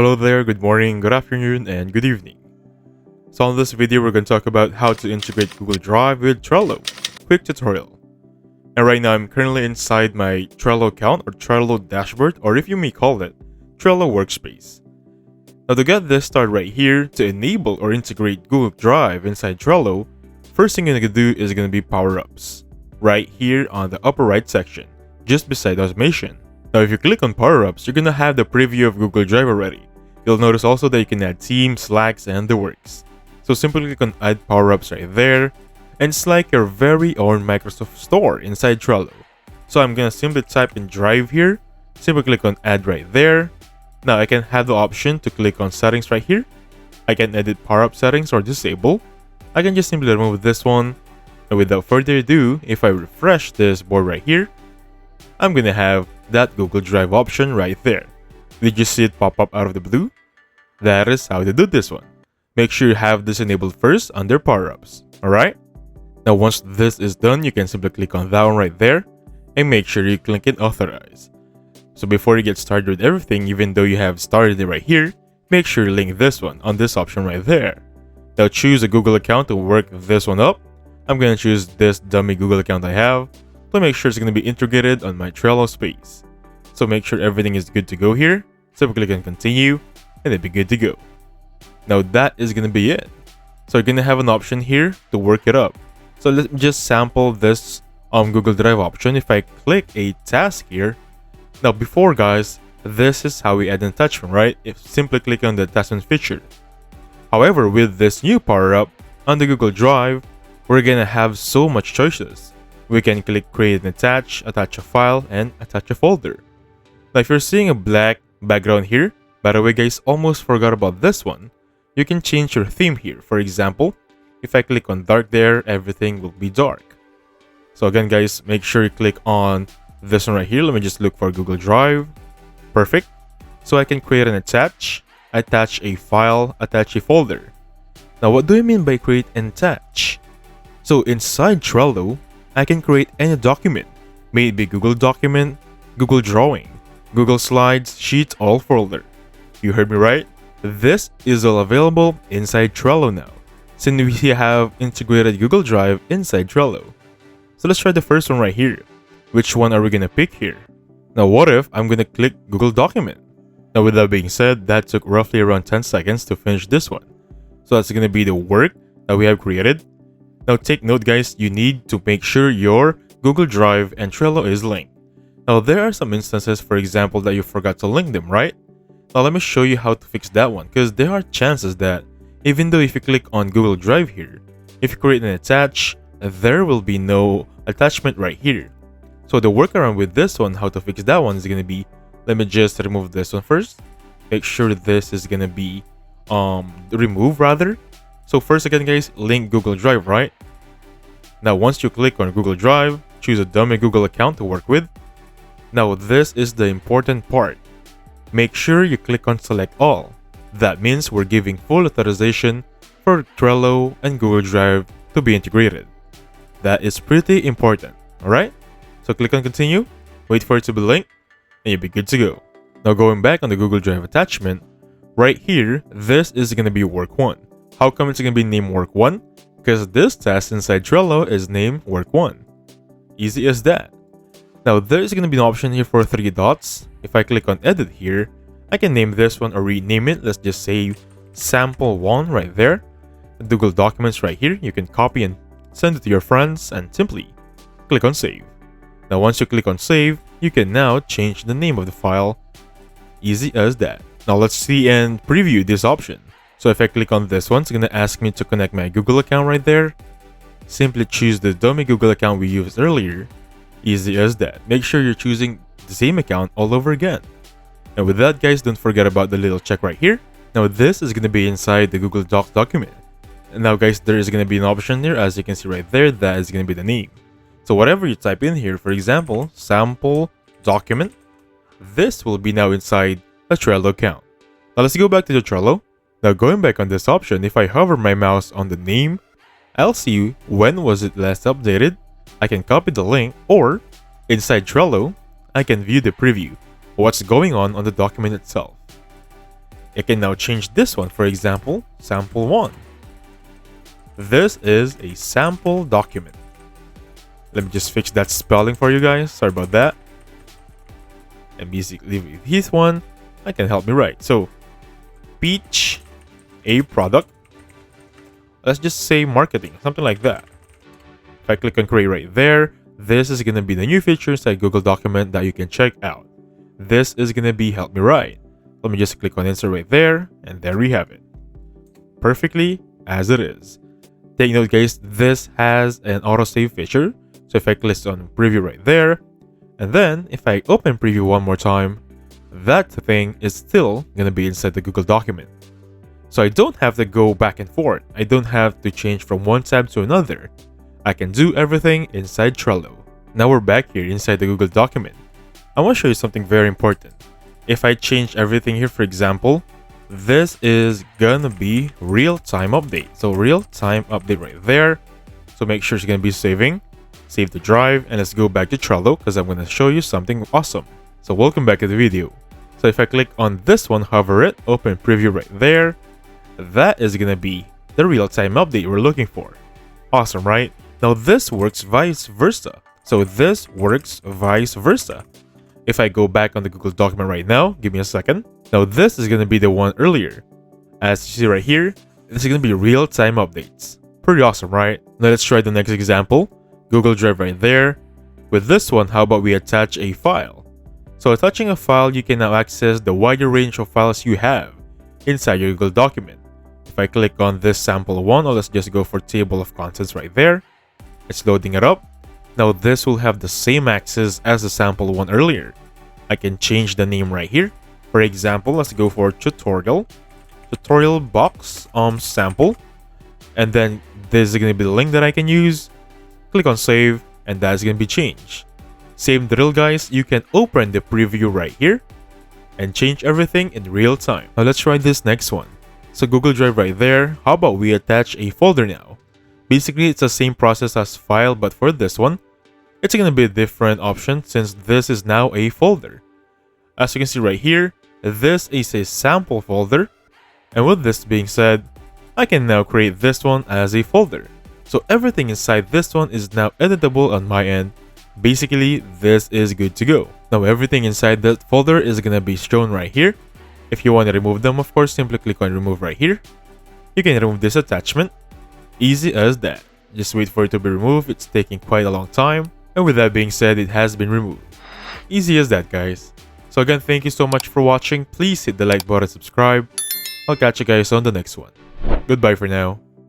Hello there, good morning, good afternoon, and good evening. So in this video, we're going to talk about how to integrate Google Drive with Trello. Quick tutorial. And right now, I'm currently inside my Trello account or Trello dashboard, or if you may call it, Trello workspace. Now to get this started right here, to enable or integrate Google Drive inside Trello, first thing you're going to do is going to be power-ups. Right here on the upper right section, just beside automation. Now if you click on power-ups, you're going to have the preview of Google Drive already. You'll notice also that you can add Teams, Slacks, and the works. So simply click on add power-ups right there, and it's like your very own Microsoft Store inside Trello. So I'm going to simply type in Drive here, simply click on add right there. Now I can have the option to click on settings right here. I can edit power-up settings or disable. I can just simply remove this one. And without further ado, if I refresh this board right here, I'm going to have that Google Drive option right there. Did you see it pop up out of the blue? That is how to do this one. Make sure you have this enabled first under power-ups. Alright? Now once this is done, you can simply click on that one right there and make sure you click on authorize. So before you get started with everything, even though you have started it right here, make sure you link this one on this option right there. Now choose a Google account to work this one up. I'm going to choose this dummy Google account I have to make sure it's going to be integrated on my Trello space. So make sure everything is good to go here. Simply click on continue and it'll be good to go. Now that is going to be it. So you're going to have an option here to work it up. So let me just sample this Google Drive option. If I click a task here. Now before guys, this is how we add an attachment, right? If simply click on the attachment feature. However, with this new power up on the Google Drive, we're going to have so much choices. We can click create and attach a file, and attach a folder. Now if you're seeing a black background here, by the way guys, almost forgot about this one. You can change your theme here. For example, if I click on dark there, everything will be dark. So again guys, make sure you click on this one right here. Let me just look for Google Drive. Perfect. So I can create and attach a file, attach a folder. Now what do I mean by create and attach? So inside Trello, I can create any document, may it be Google document, Google Drawing, Google Slides, Sheet, all folder. You heard me right? This is all available inside Trello now, since we have integrated Google Drive inside Trello. So let's try the first one right here. Which one are we gonna pick here? Now what if I'm gonna click Google Document? Now with that being said, that took roughly around 10 seconds to finish this one. So that's gonna be the work that we have created. Now take note guys, you need to make sure your Google Drive and Trello is linked. Now there are some instances, for example, that you forgot to link them, right? Now let me show you how to fix that one, because there are chances that even though if you click on Google Drive here, if you create and attach, there will be no attachment right here. So the workaround with this one, how to fix that one is going to be, let me just remove this one first. Make sure this is going to be removed rather. So first again guys, link Google Drive, right? Now once you click on Google Drive, choose a dummy Google account to work with. Now this is the important part. Make sure you click on select all. That means we're giving full authorization for Trello and Google Drive to be integrated. That is pretty important, alright? So click on continue, wait for it to be linked, and you'll be good to go. Now going back on the Google Drive attachment, right here, this is going to be work 1. How come it's going to be named work 1? Because this task inside Trello is named work 1. Easy as that. Now there's going to be an option here for 3 dots. If I click on edit here, I can name this one or rename it. Let's just say sample 1 right there. Google Documents right here. You can copy and send it to your friends and simply click on save. Now once you click on save, you can now change the name of the file. Easy as that. Now let's see and preview this option. So if I click on this one, it's going to ask me to connect my Google account right there. Simply choose the dummy Google account we used earlier. Easy as that. Make sure you're choosing the same account all over again. And with that guys, don't forget about the little check right here. Now this is going to be inside the Google Docs document. And now guys, there is going to be an option here, as you can see right there, that is going to be the name. So whatever you type in here, for example, sample document, this will be now inside a Trello account. Now let's go back to the Trello. Now going back on this option, if I hover my mouse on the name, I'll see when was it last updated. I can copy the link, or inside Trello, I can view the preview, what's going on the document itself. I can now change this one, for example, sample 1. This is a sample document. Let me just fix that spelling for you guys. Sorry about that. And basically with this one, I can help me write. So, peach, a product. Let's just say marketing, something like that. If I click on create right there, this is going to be the new feature inside Google document that you can check out. This is going to be help me write. Let me just click on insert right there, and there we have it. Perfectly as it is. Take note guys, this has an autosave feature. So if I click on preview right there, and then if I open preview one more time, that thing is still going to be inside the Google document. So I don't have to go back and forth. I don't have to change from one tab to another. I can do everything inside Trello. Now we're back here inside the Google document. I want to show you something very important. If I change everything here, for example, this is gonna be real-time update. So real-time update right there. So make sure it's gonna be saving. Save the drive, and let's go back to Trello because I'm gonna show you something awesome. So welcome back to the video. So if I click on this one, hover it, open preview right there, that is gonna be the real-time update we're looking for. Awesome, right? Now this works vice versa. So this works vice versa. If I go back on the Google document right now, give me a second. Now this is going to be the one earlier. As you see right here, this is going to be real-time updates. Pretty awesome, right? Now let's try the next example. Google Drive right there. With this one, how about we attach a file? So attaching a file, you can now access the wider range of files you have inside your Google document. If I click on this sample one, or let's just go for table of contents right there. It's loading it up. Now this will have the same access as the sample one earlier. I can change the name right here. For example, let's go for Tutorialboxx sample. And then this is going to be the link that I can use. Click on save, and that's going to be changed. Same drill guys, you can open the preview right here and change everything in real time. Now let's try this next one. So Google Drive right there, how about we attach a folder now? Basically, it's the same process as file, but for this one, it's going to be a different option since this is now a folder. As you can see right here, this is a sample folder. And with this being said, I can now create this one as a folder. So everything inside this one is now editable on my end. Basically, this is good to go. Now everything inside that folder is going to be shown right here. If you want to remove them, of course, simply click on remove right here. You can remove this attachment. Easy as that. Just wait for it to be removed. It's taking quite a long time. And with that being said, it has been removed. Easy as that, guys. So again, thank you so much for watching. Please hit the like button, subscribe. I'll catch you guys on the next one. Goodbye for now.